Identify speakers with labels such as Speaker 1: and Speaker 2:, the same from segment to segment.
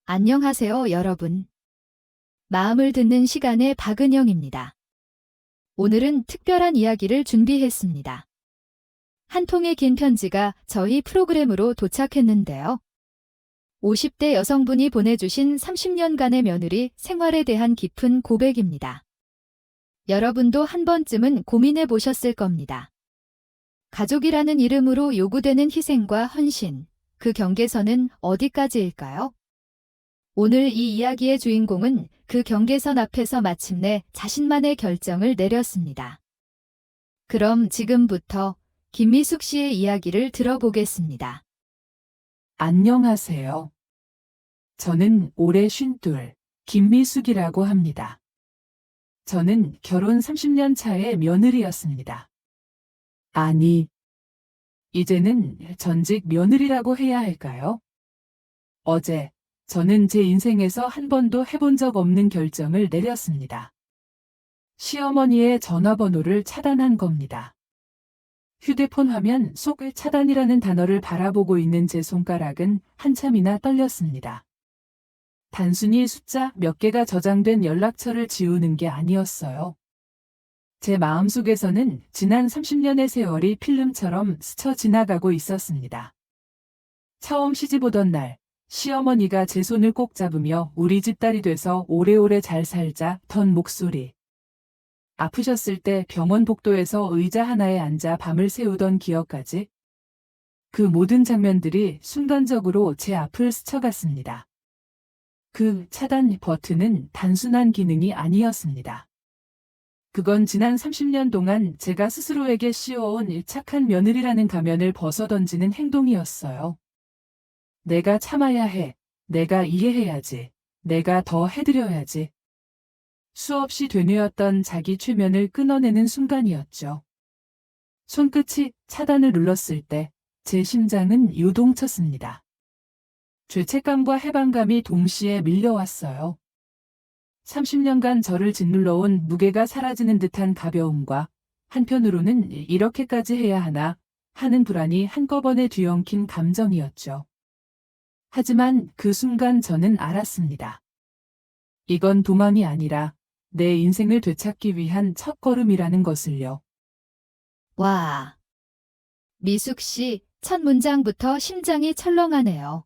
Speaker 1: 안녕하세요, 여러분. 마음을 듣는 시간의 박은영입니다. 오늘은 특별한 이야기를 준비했습니다. 한 통의 긴 편지가 저희 프로그램으로 도착했는데요. 50대 여성분이 보내주신 30년간의 며느리 생활에 대한 깊은 고백입니다. 여러분도 한 번쯤은 고민해 보셨을 겁니다. 가족이라는 이름으로 요구되는 희생과 헌신, 그 경계선은 어디까지일까요? 오늘 이 이야기의 주인공은 그 경계선 앞에서 마침내 자신만의 결정을 내렸습니다. 그럼 지금부터 김미숙 씨의 이야기를 들어보겠습니다.
Speaker 2: 안녕하세요. 저는 올해 52, 김미숙이라고 합니다. 저는 결혼 30년 차의 며느리였습니다. 아니, 이제는 전직 며느리라고 해야 할까요? 어제, 저는 제 인생에서 한 번도 해본 적 없는 결정을 내렸습니다. 시어머니의 전화번호를 차단한 겁니다. 휴대폰 화면 속 차단이라는 단어를 바라보고 있는 제 손가락은 한참이나 떨렸습니다. 단순히 숫자 몇 개가 저장된 연락처를 지우는 게 아니었어요. 제 마음속에서는 지난 30년의 세월이 필름처럼 스쳐 지나가고 있었습니다. 처음 시집 오던 날, 시어머니가 제 손을 꼭 잡으며 우리 집 딸이 돼서 오래오래 잘 살자 던 목소리. 아프셨을 때 병원 복도에서 의자 하나에 앉아 밤을 새우던 기억까지. 그 모든 장면들이 순간적으로 제 앞을 스쳐갔습니다. 그 차단 버튼은 단순한 기능이 아니었습니다. 그건 지난 30년 동안 제가 스스로에게 씌워온 착한 며느리라는 가면을 벗어던지는 행동이었어요. 내가 참아야 해. 내가 이해해야지. 내가 더 해드려야지. 수없이 되뇌었던 자기 최면을 끊어내는 순간이었죠. 손끝이 차단을 눌렀을 때 제 심장은 요동쳤습니다. 죄책감과 해방감이 동시에 밀려왔어요. 30년간 저를 짓눌러온 무게가 사라지는 듯한 가벼움과 한편으로는 이렇게까지 해야 하나 하는 불안이 한꺼번에 뒤엉킨 감정이었죠. 하지만 그 순간 저는 알았습니다. 이건 도망이 아니라 내 인생을 되찾기 위한 첫걸음이라는 것을요.
Speaker 1: 와, 미숙 씨, 첫 문장부터 심장이 철렁하네요.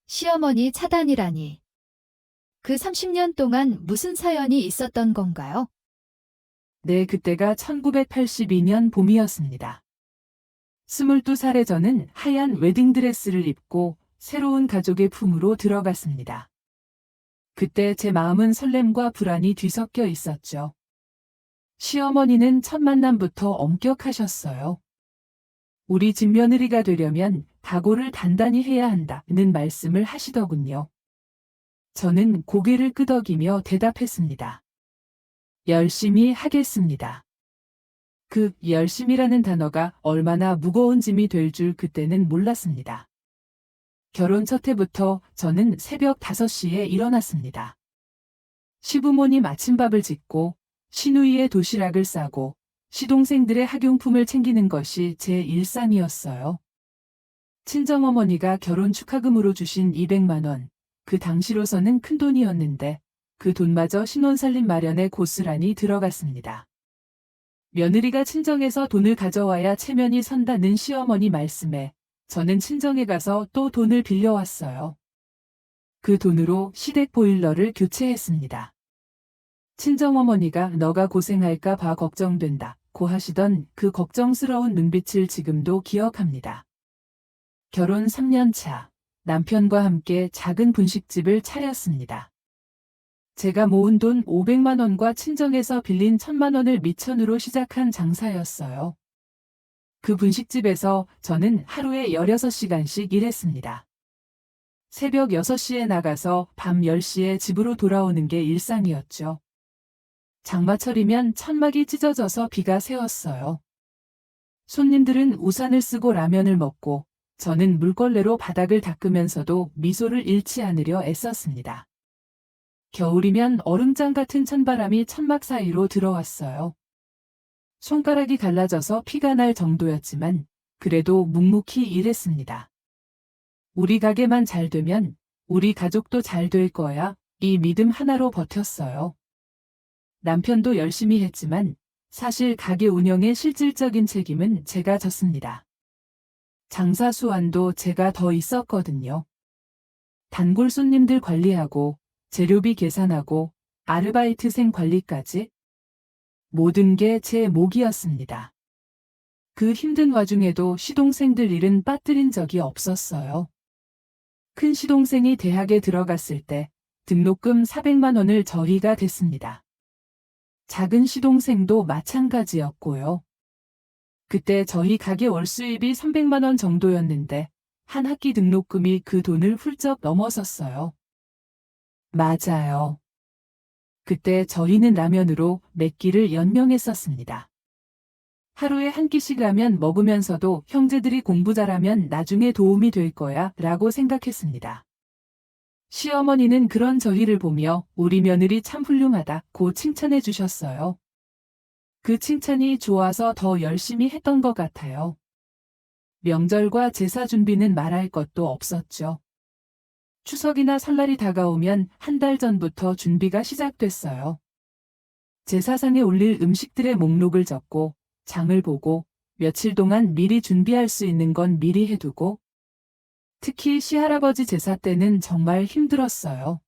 Speaker 1: 시어머니 차단이라니. 그 30년 동안 무슨 사연이 있었던 건가요?
Speaker 2: 네, 그때가 1982년 봄이었습니다. 22살의 저는 하얀 웨딩드레스를 입고 새로운 가족의 품으로 들어갔습니다. 그때 제 마음은 설렘과 불안이 뒤섞여 있었죠. 시어머니는 첫 만남부터 엄격하셨어요. 우리 집 며느리가 되려면 각오를 단단히 해야 한다는 말씀을 하시더군요. 저는 고개를 끄덕이며 대답했습니다. 열심히 하겠습니다. 그 열심이라는 단어가 얼마나 무거운 짐이 될 줄 그때는 몰랐습니다. 결혼 첫 해부터 저는 새벽 5시에 일어났습니다. 시부모님 아침밥을 짓고 시누이의 도시락을 싸고 시동생들의 학용품을 챙기는 것이 제 일상이었어요. 친정어머니가 결혼 축하금으로 주신 200만 원, 그 당시로서는 큰돈이었는데 그 돈마저 신혼살림 마련에 고스란히 들어갔습니다. 며느리가 친정에서 돈을 가져와야 체면이 선다는 시어머니 말씀에 저는 친정에 가서 또 돈을 빌려왔어요. 그 돈으로 시댁 보일러를 교체했습니다. 친정어머니가 너가 고생할까 봐 걱정된다 고 하시던 그 걱정스러운 눈빛을 지금도 기억합니다. 결혼 3년 차, 남편과 함께 작은 분식집을 차렸습니다. 제가 모은 돈 500만 원과 친정에서 빌린 1000만 원을 미천으로 시작한 장사였어요. 그 분식집에서 저는 하루에 16시간씩 일했습니다. 새벽 6시에 나가서 밤 10시에 집으로 돌아오는 게 일상이었죠. 장마철이면 천막이 찢어져서 비가 새었어요. 손님들은 우산을 쓰고 라면을 먹고 저는 물걸레로 바닥을 닦으면서도 미소를 잃지 않으려 애썼습니다. 겨울이면 얼음장 같은 찬바람이 천막 사이로 들어왔어요. 손가락이 갈라져서 피가 날 정도였지만 그래도 묵묵히 일했습니다. 우리 가게만 잘 되면 우리 가족도 잘 될 거야. 이 믿음 하나로 버텼어요. 남편도 열심히 했지만 사실 가게 운영의 실질적인 책임은 제가 졌습니다. 장사 수완도 제가 더 있었거든요. 단골 손님들 관리하고 재료비 계산하고 아르바이트생 관리까지 모든 게 제 몫이었습니다. 그 힘든 와중에도 시동생들 일은 빠뜨린 적이 없었어요. 큰 시동생이 대학에 들어갔을 때 등록금 400만 원을 저희가 댔습니다. 작은 시동생도 마찬가지였고요. 그때 저희 가게 월 수입이 300만 원 정도였는데 한 학기 등록금이 그 돈을 훌쩍 넘어섰어요. 맞아요. 그때 저희는 라면으로 몇 끼를 연명했었습니다. 하루에 한 끼씩 라면 먹으면서도 형제들이 공부 잘하면 나중에 도움이 될 거야 라고 생각했습니다. 시어머니는 그런 저희를 보며 우리 며느리 참 훌륭하다고 칭찬해 주셨어요. 그 칭찬이 좋아서 더 열심히 했던 것 같아요. 명절과 제사 준비는 말할 것도 없었죠. 추석이나 설날이 다가오면 한 달 전부터 준비가 시작됐어요. 제사상에 올릴 음식들의 목록을 적고 장을 보고 며칠 동안 미리 준비할 수 있는 건 미리 해두고 특히 시할아버지 제사 때는 정말 힘들었어요.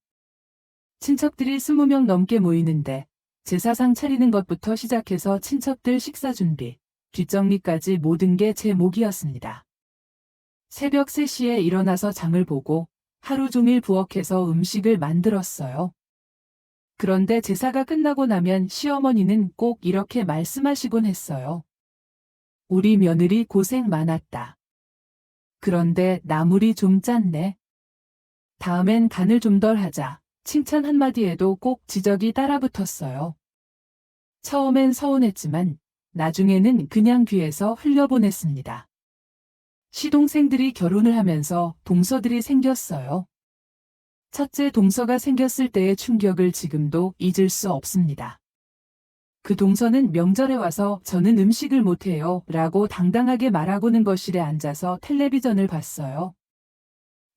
Speaker 2: 친척들이 20명 넘게 모이는데 제사상 차리는 것부터 시작해서 친척들 식사 준비, 뒷정리까지 모든 게 제 몫이었습니다. 새벽 3시에 일어나서 장을 보고 하루 종일 부엌에서 음식을 만들었어요. 그런데 제사가 끝나고 나면 시어머니는 꼭 이렇게 말씀하시곤 했어요. 우리 며느리 고생 많았다. 그런데 나물이 좀 짰네. 다음엔 간을 좀 덜 하자. 칭찬 한마디에도 꼭 지적이 따라붙었어요. 처음엔 서운했지만 나중에는 그냥 귀에서 흘려보냈습니다. 시동생들이 결혼을 하면서 동서들이 생겼어요. 첫째 동서가 생겼을 때의 충격을 지금도 잊을 수 없습니다. 그 동서는 명절에 와서 저는 음식을 못해요 라고 당당하게 말하고는 거실에 앉아서 텔레비전을 봤어요.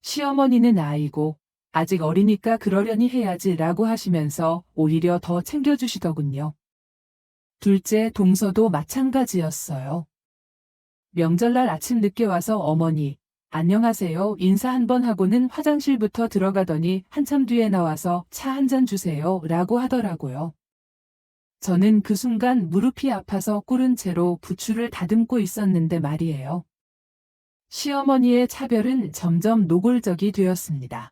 Speaker 2: 시어머니는 아이고 아직 어리니까 그러려니 해야지 라고 하시면서 오히려 더 챙겨주시더군요. 둘째 동서도 마찬가지였어요. 명절날 아침 늦게 와서 어머니 안녕하세요 인사 한번 하고는 화장실부터 들어가더니 한참 뒤에 나와서 차 한 잔 주세요 라고 하더라고요. 저는 그 순간 무릎이 아파서 꿇은 채로 부추를 다듬고 있었는데 말이에요. 시어머니의 차별은 점점 노골적이 되었습니다.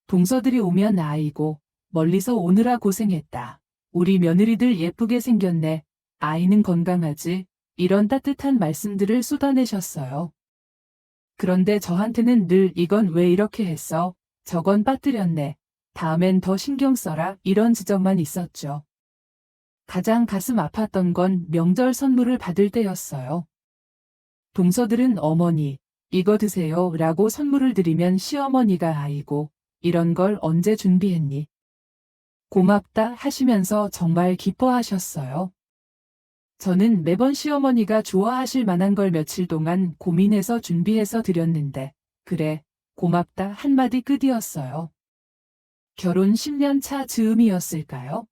Speaker 2: 동서들이 오면 아이고 멀리서 오느라 고생했다. 우리 며느리들 예쁘게 생겼네. 아이는 건강하지. 이런 따뜻한 말씀들을 쏟아내셨어요. 그런데 저한테는 늘 이건 왜 이렇게 했어? 저건 빠뜨렸네. 다음엔 더 신경 써라. 이런 지적만 있었죠. 가장 가슴 아팠던 건 명절 선물을 받을 때였어요. 동서들은 어머니, 이거 드세요 라고 선물을 드리면 시어머니가 아이고, 이런 걸 언제 준비했니? 고맙다 하시면서 정말 기뻐하셨어요. 저는 매번 시어머니가 좋아하실 만한 걸 며칠 동안 고민해서 준비해서 드렸는데, 그래, 고맙다 한마디 끝이었어요. 결혼 10년 차 즈음이었을까요?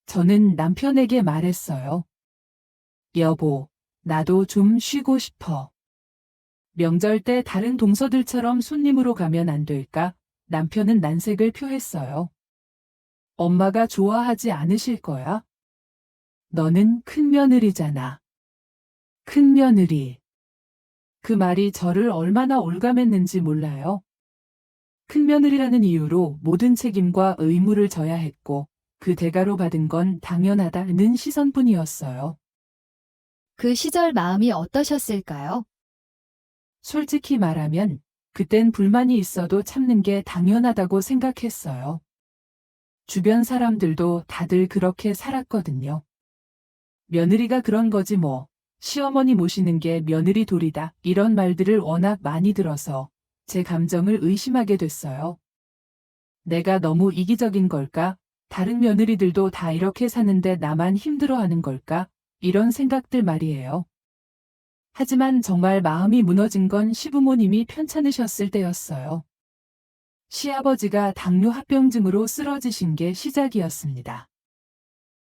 Speaker 2: 저는 남편에게 말했어요. 여보, 나도 좀 쉬고 싶어. 명절 때 다른 동서들처럼 손님으로 가면 안 될까? 남편은 난색을 표했어요. 엄마가 좋아하지 않으실 거야? 너는 큰 며느리잖아. 큰 며느리. 그 말이 저를 얼마나 올감했는지 몰라요. 큰 며느리라는 이유로 모든 책임과 의무를 져야 했고 그 대가로 받은 건 당연하다는 시선뿐이었어요.
Speaker 1: 그 시절 마음이 어떠셨을까요?
Speaker 2: 솔직히 말하면 그땐 불만이 있어도 참는 게 당연하다고 생각했어요. 주변 사람들도 다들 그렇게 살았거든요. 며느리가 그런 거지 뭐. 시어머니 모시는 게 며느리 도리다. 이런 말들을 워낙 많이 들어서 제 감정을 의심하게 됐어요. 내가 너무 이기적인 걸까? 다른 며느리들도 다 이렇게 사는데 나만 힘들어하는 걸까? 이런 생각들 말이에요. 하지만 정말 마음이 무너진 건 시부모님이 편찮으셨을 때였어요. 시아버지가 당뇨 합병증으로 쓰러지신 게 시작이었습니다.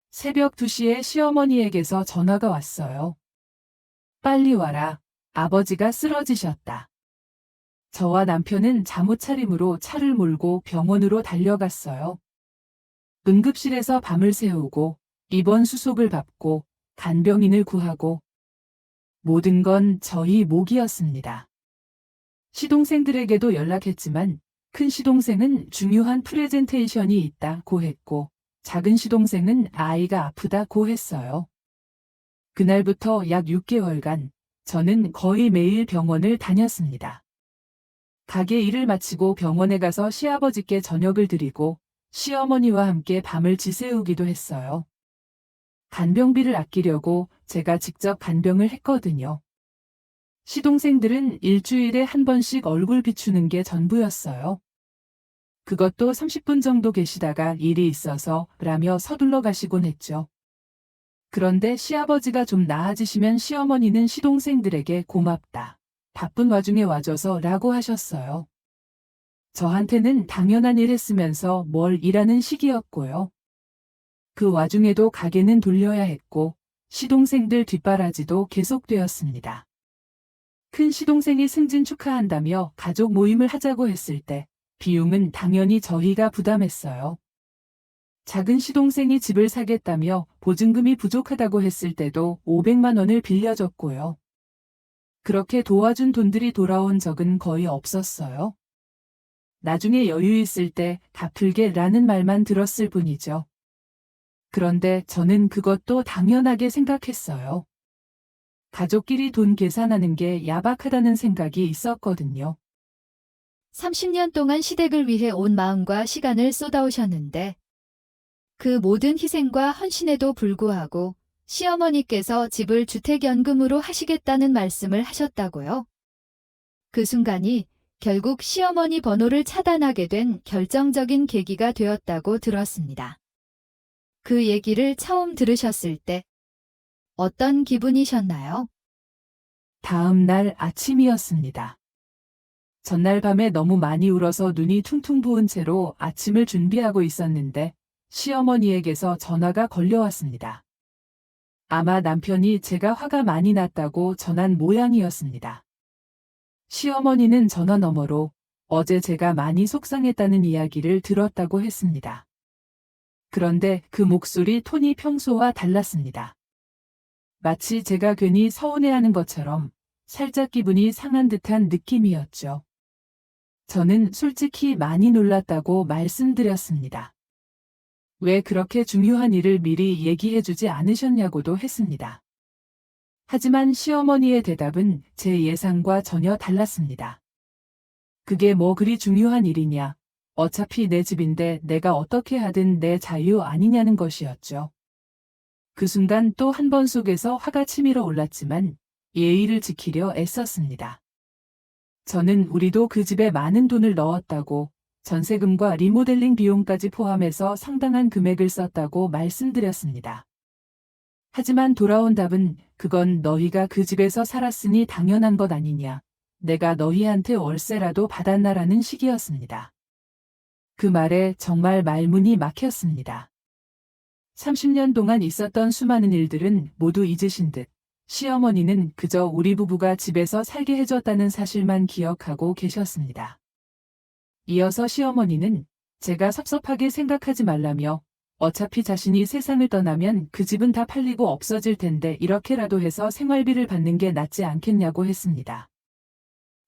Speaker 2: 새벽 2시에 시어머니에게서 전화가 왔어요. 빨리 와라. 아버지가 쓰러지셨다. 저와 남편은 잠옷 차림으로 차를 몰고 병원으로 달려갔어요. 응급실에서 밤을 새우고 입원 수속을 받고 간병인을 구하고 모든 건 저희 몫이었습니다. 시동생들에게도 연락했지만 큰 시동생은 중요한 프레젠테이션이 있다고 했고 작은 시동생은 아이가 아프다고 했어요. 그날부터 약 6개월간 저는 거의 매일 병원을 다녔습니다. 가게 일을 마치고 병원에 가서 시아버지께 저녁을 드리고 시어머니와 함께 밤을 지새우기도 했어요. 간병비를 아끼려고 제가 직접 간병을 했거든요. 시동생들은 일주일에 한 번씩 얼굴 비추는 게 전부였어요. 그것도 30분 정도 계시다가 일이 있어서 라며 서둘러 가시곤 했죠. 그런데 시아버지가 좀 나아지시면 시어머니는 시동생들에게 고맙다. 바쁜 와중에 와줘서 라고 하셨어요. 저한테는 당연한 일 했으면서 뭘 일하는 시기였고요. 그 와중에도 가게는 돌려야 했고 시동생들 뒷바라지도 계속되었습니다. 큰 시동생이 승진 축하한다며 가족 모임을 하자고 했을 때 비용은 당연히 저희가 부담했어요. 작은 시동생이 집을 사겠다며 보증금이 부족하다고 했을 때도 500만 원을 빌려줬고요. 그렇게 도와준 돈들이 돌아온 적은 거의 없었어요. 나중에 여유 있을 때 갚을게 라는 말만 들었을 뿐이죠. 그런데 저는 그것도 당연하게 생각했어요. 가족끼리 돈 계산하는 게 야박하다는 생각이 있었거든요.
Speaker 1: 30년 동안 시댁을 위해 온 마음과 시간을 쏟아오셨는데 그 모든 희생과 헌신에도 불구하고 시어머니께서 집을 주택연금으로 하시겠다는 말씀을 하셨다고요? 그 순간이 결국 시어머니 번호를 차단하게 된 결정적인 계기가 되었다고 들었습니다. 그 얘기를 처음 들으셨을 때 어떤 기분이셨나요?
Speaker 2: 다음 날 아침이었습니다. 전날 밤에 너무 많이 울어서 눈이 퉁퉁 부은 채로 아침을 준비하고 있었는데 시어머니에게서 전화가 걸려왔습니다. 아마 남편이 제가 화가 많이 났다고 전한 모양이었습니다. 시어머니는 전화 너머로 어제 제가 많이 속상했다는 이야기를 들었다고 했습니다. 그런데 그 목소리 톤이 평소와 달랐습니다. 마치 제가 괜히 서운해하는 것처럼 살짝 기분이 상한 듯한 느낌이었죠. 저는 솔직히 많이 놀랐다고 말씀드렸습니다. 왜 그렇게 중요한 일을 미리 얘기해주지 않으셨냐고도 했습니다. 하지만 시어머니의 대답은 제 예상과 전혀 달랐습니다. 그게 뭐 그리 중요한 일이냐. 어차피 내 집인데 내가 어떻게 하든 내 자유 아니냐는 것이었죠. 그 순간 또 한 번 속에서 화가 치밀어 올랐지만 예의를 지키려 애썼습니다. 저는 우리도 그 집에 많은 돈을 넣었다고 전세금과 리모델링 비용까지 포함해서 상당한 금액을 썼다고 말씀드렸습니다. 하지만 돌아온 답은 그건 너희가 그 집에서 살았으니 당연한 것 아니냐. 내가 너희한테 월세라도 받았나라는 식이었습니다. 그 말에 정말 말문이 막혔습니다. 30년 동안 있었던 수많은 일들은 모두 잊으신 듯 시어머니는 그저 우리 부부가 집에서 살게 해줬다는 사실만 기억하고 계셨습니다. 이어서 시어머니는 제가 섭섭하게 생각하지 말라며 어차피 자신이 세상을 떠나면 그 집은 다 팔리고 없어질 텐데 이렇게라도 해서 생활비를 받는 게 낫지 않겠냐고 했습니다.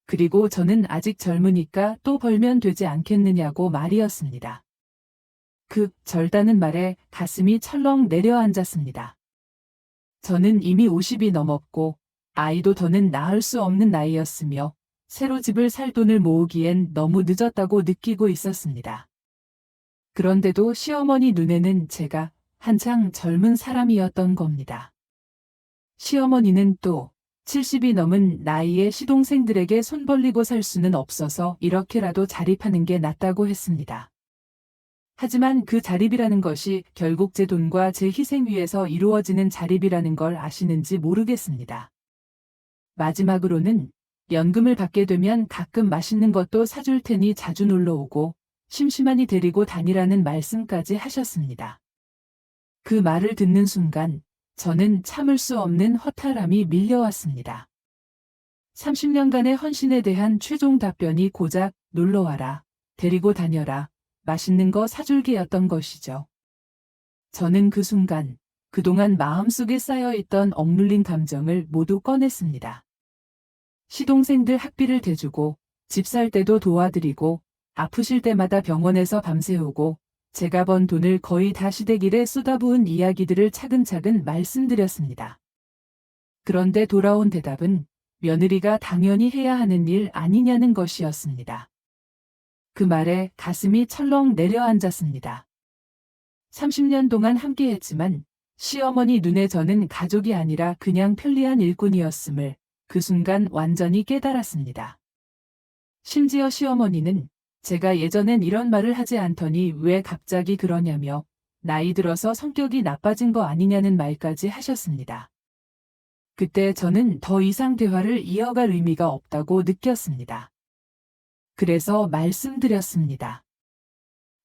Speaker 2: 그리고 저는 아직 젊으니까 또 벌면 되지 않겠느냐고 말이었습니다. 그 절다는 말에 가슴이 철렁 내려앉았습니다. 저는 이미 50이 넘었고 아이도 더는 낳을 수 없는 나이였으며 새로 집을 살 돈을 모으기엔 너무 늦었다고 느끼고 있었습니다. 그런데도 시어머니 눈에는 제가 한창 젊은 사람이었던 겁니다. 시어머니는 또 70이 넘은 나이에 시동생들에게 손 벌리고 살 수는 없어서 이렇게라도 자립하는 게 낫다고 했습니다. 하지만 그 자립이라는 것이 결국 제 돈과 제 희생 위에서 이루어지는 자립이라는 걸 아시는지 모르겠습니다. 마지막으로는 연금을 받게 되면 가끔 맛있는 것도 사줄 테니 자주 놀러 오고 심심하니 데리고 다니라는 말씀까지 하셨습니다. 그 말을 듣는 순간 저는 참을 수 없는 허탈함이 밀려왔습니다. 30년간의 헌신에 대한 최종 답변이 고작 놀러와라, 데리고 다녀라, 맛있는 거 사줄게였던 것이죠. 저는 그 순간 그동안 마음속에 쌓여있던 억눌린 감정을 모두 꺼냈습니다. 시동생들 학비를 대주고 집 살 때도 도와드리고 아프실 때마다 병원에서 밤새우고 제가 번 돈을 거의 다 시댁일에 쏟아부은 이야기들을 차근차근 말씀드렸습니다. 그런데 돌아온 대답은 며느리가 당연히 해야 하는 일 아니냐는 것이었습니다. 그 말에 가슴이 철렁 내려앉았습니다. 30년 동안 함께했지만 시어머니 눈에 저는 가족이 아니라 그냥 편리한 일꾼이었음을 그 순간 완전히 깨달았습니다. 심지어 시어머니는 제가 예전엔 이런 말을 하지 않더니 왜 갑자기 그러냐며 나이 들어서 성격이 나빠진 거 아니냐는 말까지 하셨습니다. 그때 저는 더 이상 대화를 이어갈 의미가 없다고 느꼈습니다. 그래서 말씀드렸습니다.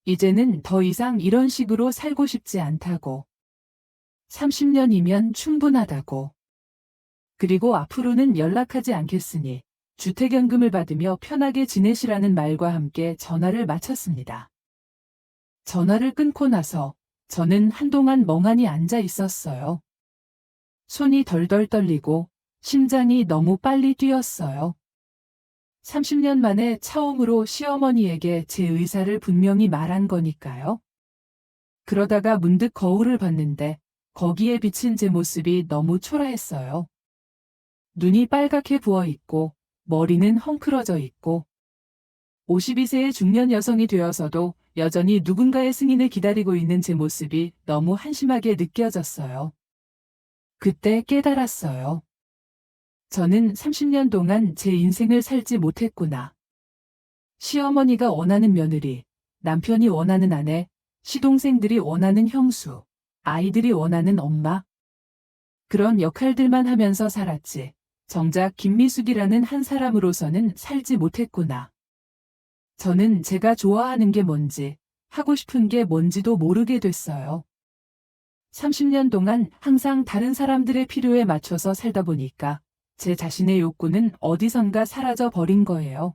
Speaker 2: 이제는 더 이상 이런 식으로 살고 싶지 않다고. 30년이면 충분하다고. 그리고 앞으로는 연락하지 않겠으니 주택연금을 받으며 편하게 지내시라는 말과 함께 전화를 마쳤습니다. 전화를 끊고 나서 저는 한동안 멍하니 앉아 있었어요. 손이 덜덜 떨리고 심장이 너무 빨리 뛰었어요. 30년 만에 처음으로 시어머니에게 제 의사를 분명히 말한 거니까요. 그러다가 문득 거울을 봤는데 거기에 비친 제 모습이 너무 초라했어요. 눈이 빨갛게 부어있고 머리는 헝클어져 있고 52세의 중년 여성이 되어서도 여전히 누군가의 승인을 기다리고 있는 제 모습이 너무 한심하게 느껴졌어요. 그때 깨달았어요. 저는 30년 동안 제 인생을 살지 못했구나. 시어머니가 원하는 며느리, 남편이 원하는 아내, 시동생들이 원하는 형수, 아이들이 원하는 엄마. 그런 역할들만 하면서 살았지. 정작 김미숙이라는 한 사람으로서는 살지 못했구나. 저는 제가 좋아하는 게 뭔지, 하고 싶은 게 뭔지도 모르게 됐어요. 30년 동안 항상 다른 사람들의 필요에 맞춰서 살다 보니까 제 자신의 욕구는 어디선가 사라져 버린 거예요.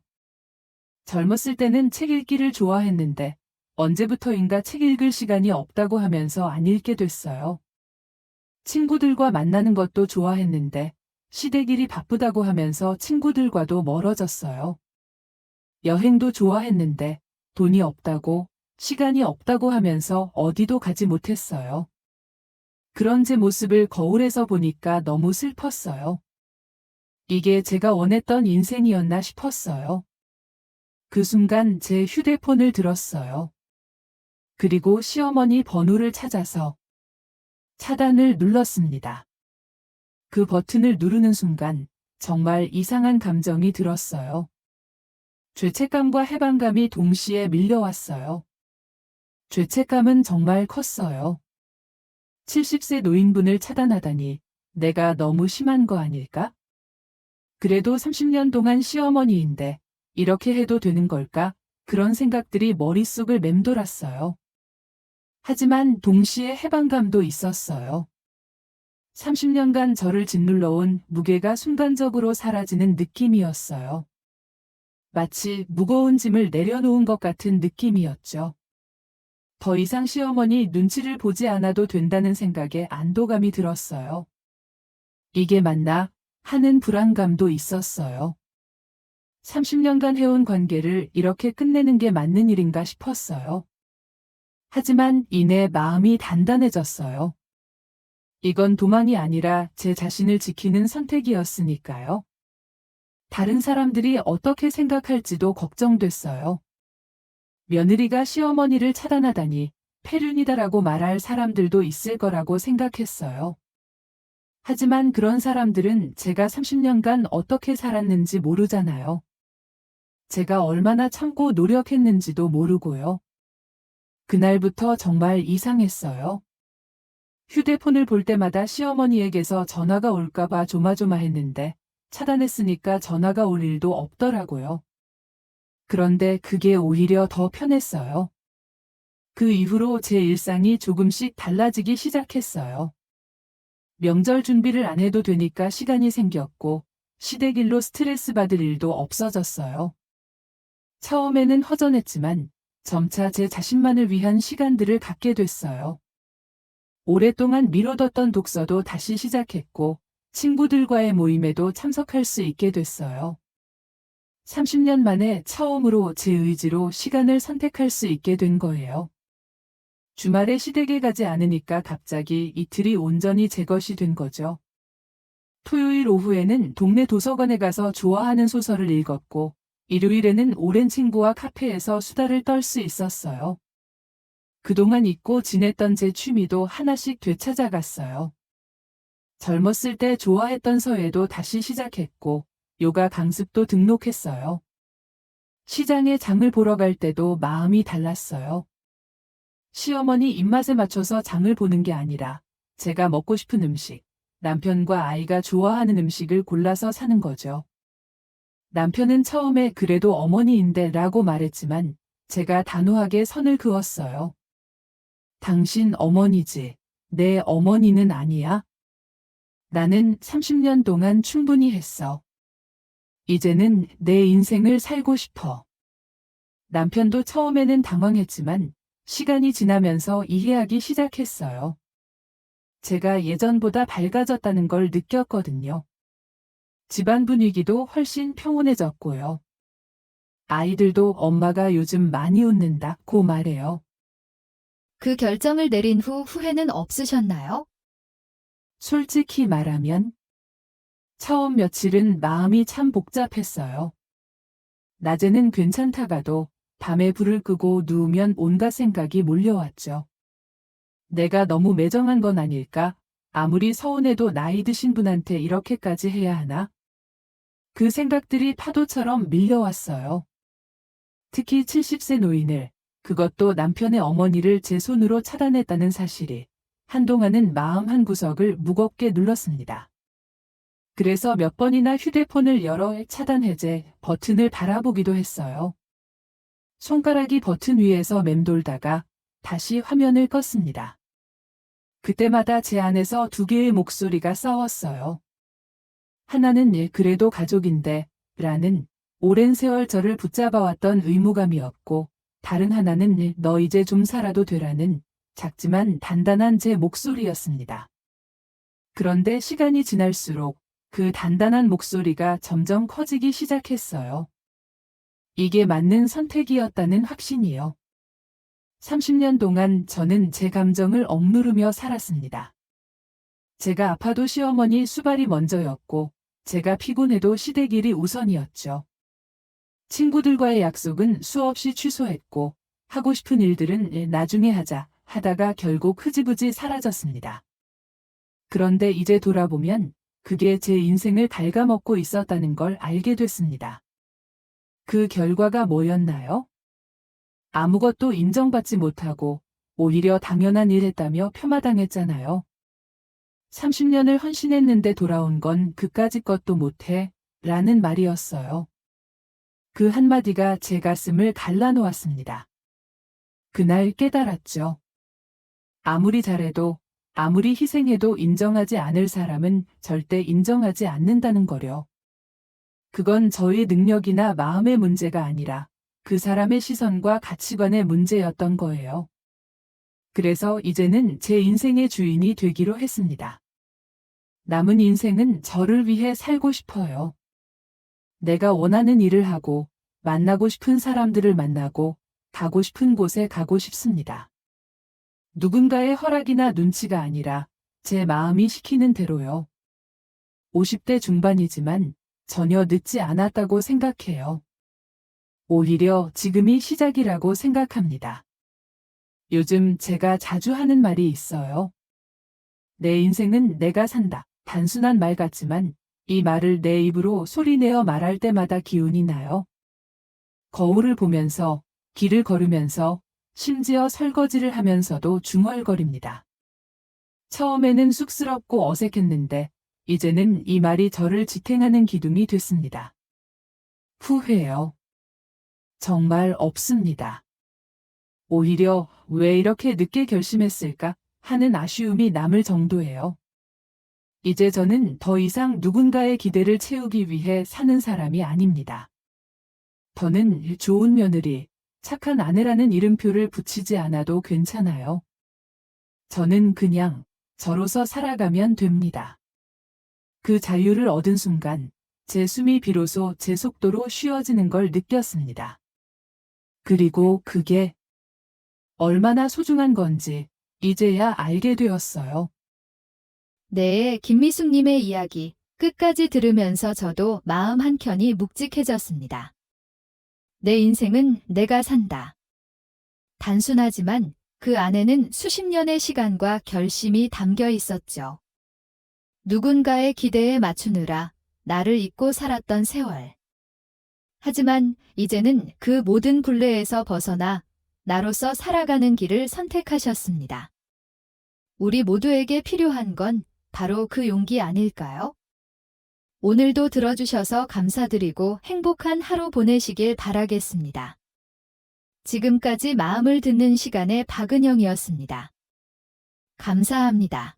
Speaker 2: 젊었을 때는 책 읽기를 좋아했는데 언제부터인가 책 읽을 시간이 없다고 하면서 안 읽게 됐어요. 친구들과 만나는 것도 좋아했는데 시댁일이 바쁘다고 하면서 친구들과도 멀어졌어요. 여행도 좋아했는데 돈이 없다고, 시간이 없다고 하면서 어디도 가지 못했어요. 그런 제 모습을 거울에서 보니까 너무 슬펐어요. 이게 제가 원했던 인생이었나 싶었어요. 그 순간 제 휴대폰을 들었어요. 그리고 시어머니 번호를 찾아서 차단을 눌렀습니다. 그 버튼을 누르는 순간 정말 이상한 감정이 들었어요. 죄책감과 해방감이 동시에 밀려왔어요. 죄책감은 정말 컸어요. 70세 노인분을 차단하다니 내가 너무 심한 거 아닐까? 그래도 30년 동안 시어머니인데 이렇게 해도 되는 걸까? 그런 생각들이 머릿속을 맴돌았어요. 하지만 동시에 해방감도 있었어요. 30년간 저를 짓눌러온 무게가 순간적으로 사라지는 느낌이었어요. 마치 무거운 짐을 내려놓은 것 같은 느낌이었죠. 더 이상 시어머니 눈치를 보지 않아도 된다는 생각에 안도감이 들었어요. 이게 맞나 하는 불안감도 있었어요. 30년간 해온 관계를 이렇게 끝내는 게 맞는 일인가 싶었어요. 하지만 이내 마음이 단단해졌어요. 이건 도망이 아니라 제 자신을 지키는 선택이었으니까요. 다른 사람들이 어떻게 생각할지도 걱정됐어요. 며느리가 시어머니를 차단하다니 폐륜이다라고 말할 사람들도 있을 거라고 생각했어요. 하지만 그런 사람들은 제가 30년간 어떻게 살았는지 모르잖아요. 제가 얼마나 참고 노력했는지도 모르고요. 그날부터 정말 이상했어요. 휴대폰을 볼 때마다 시어머니에게서 전화가 올까봐 조마조마했는데 차단했으니까 전화가 올 일도 없더라고요. 그런데 그게 오히려 더 편했어요. 그 이후로 제 일상이 조금씩 달라지기 시작했어요. 명절 준비를 안 해도 되니까 시간이 생겼고, 시댁일로 스트레스 받을 일도 없어졌어요. 처음에는 허전했지만 점차 제 자신만을 위한 시간들을 갖게 됐어요. 오랫동안 미뤄뒀던 독서도 다시 시작했고, 친구들과의 모임에도 참석할 수 있게 됐어요. 30년 만에 처음으로 제 의지로 시간을 선택할 수 있게 된 거예요. 주말에 시댁에 가지 않으니까 갑자기 이틀이 온전히 제 것이 된 거죠. 토요일 오후에는 동네 도서관에 가서 좋아하는 소설을 읽었고, 일요일에는 오랜 친구와 카페에서 수다를 떨 수 있었어요. 그동안 잊고 지냈던 제 취미도 하나씩 되찾아갔어요. 젊었을 때 좋아했던 서예도 다시 시작했고, 요가 강습도 등록했어요. 시장에 장을 보러 갈 때도 마음이 달랐어요. 시어머니 입맛에 맞춰서 장을 보는 게 아니라 제가 먹고 싶은 음식, 남편과 아이가 좋아하는 음식을 골라서 사는 거죠. 남편은 처음에 그래도 어머니인데 라고 말했지만 제가 단호하게 선을 그었어요. 당신 어머니지. 내 어머니는 아니야. 나는 30년 동안 충분히 했어. 이제는 내 인생을 살고 싶어. 남편도 처음에는 당황했지만 시간이 지나면서 이해하기 시작했어요. 제가 예전보다 밝아졌다는 걸 느꼈거든요. 집안 분위기도 훨씬 평온해졌고요. 아이들도 엄마가 요즘 많이 웃는다고 말해요.
Speaker 1: 그 결정을 내린 후 후회는 없으셨나요?
Speaker 2: 솔직히 말하면 처음 며칠은 마음이 참 복잡했어요. 낮에는 괜찮다가도 밤에 불을 끄고 누우면 온갖 생각이 몰려왔죠. 내가 너무 매정한 건 아닐까? 아무리 서운해도 나이 드신 분한테 이렇게까지 해야 하나? 그 생각들이 파도처럼 밀려왔어요. 특히 70세 노인을, 그것도 남편의 어머니를 제 손으로 차단했다는 사실이 한동안은 마음 한구석을 무겁게 눌렀습니다. 그래서 몇 번이나 휴대폰을 열어 차단 해제 버튼을 바라보기도 했어요. 손가락이 버튼 위에서 맴돌다가 다시 화면을 껐습니다. 그때마다 제 안에서 두 개의 목소리가 싸웠어요. 하나는 그래도 가족인데 라는 오랜 세월 저를 붙잡아왔던 의무감이었고, 다른 하나는 너 이제 좀 살아도 되라는 작지만 단단한 제 목소리였습니다. 그런데 시간이 지날수록 그 단단한 목소리가 점점 커지기 시작했어요. 이게 맞는 선택이었다는 확신이요. 30년 동안 저는 제 감정을 억누르며 살았습니다. 제가 아파도 시어머니 수발이 먼저였고, 제가 피곤해도 시댁일이 우선이었죠. 친구들과의 약속은 수없이 취소했고, 하고 싶은 일들은 나중에 하자 하다가 결국 흐지부지 사라졌습니다. 그런데 이제 돌아보면 그게 제 인생을 갉아먹고 있었다는 걸 알게 됐습니다. 그 결과가 뭐였나요? 아무것도 인정받지 못하고 오히려 당연한 일 했다며 폄하당했잖아요. 30년을 헌신했는데 돌아온 건 그까짓 것도 못해 라는 말이었어요. 그 한마디가 제 가슴을 갈라놓았습니다. 그날 깨달았죠. 아무리 잘해도 아무리 희생해도 인정하지 않을 사람은 절대 인정하지 않는다는 거려. 그건 저의 능력이나 마음의 문제가 아니라 그 사람의 시선과 가치관의 문제였던 거예요. 그래서 이제는 제 인생의 주인이 되기로 했습니다. 남은 인생은 저를 위해 살고 싶어요. 내가 원하는 일을 하고 만나고 싶은 사람들을 만나고 가고 싶은 곳에 가고 싶습니다. 누군가의 허락이나 눈치가 아니라 제 마음이 시키는 대로요. 50대 중반이지만 전혀 늦지 않았다고 생각해요. 오히려 지금이 시작이라고 생각합니다. 요즘 제가 자주 하는 말이 있어요. 내 인생은 내가 산다. 단순한 말 같지만 이 말을 내 입으로 소리내어 말할 때마다 기운이 나요. 거울을 보면서, 길을 걸으면서, 심지어 설거지를 하면서도 중얼거립니다. 처음에는 쑥스럽고 어색했는데 이제는 이 말이 저를 지탱하는 기둥이 됐습니다. 후회요. 정말 없습니다. 오히려 왜 이렇게 늦게 결심했을까 하는 아쉬움이 남을 정도예요. 이제 저는 더 이상 누군가의 기대를 채우기 위해 사는 사람이 아닙니다. 더는 좋은 며느리, 착한 아내라는 이름표를 붙이지 않아도 괜찮아요. 저는 그냥 저로서 살아가면 됩니다. 그 자유를 얻은 순간 제 숨이 비로소 제 속도로 쉬어지는 걸 느꼈습니다. 그리고 그게 얼마나 소중한 건지 이제야 알게 되었어요.
Speaker 1: 네, 김미숙님의 이야기 끝까지 들으면서 저도 마음 한켠이 묵직해졌습니다. 내 인생은 내가 산다. 단순하지만 그 안에는 수십 년의 시간과 결심이 담겨 있었죠. 누군가의 기대에 맞추느라 나를 잊고 살았던 세월. 하지만 이제는 그 모든 굴레에서 벗어나 나로서 살아가는 길을 선택하셨습니다. 우리 모두에게 필요한 건 바로 그 용기 아닐까요? 오늘도 들어주셔서 감사드리고 행복한 하루 보내시길 바라겠습니다. 지금까지 마음을 듣는 시간의 박은영이었습니다. 감사합니다.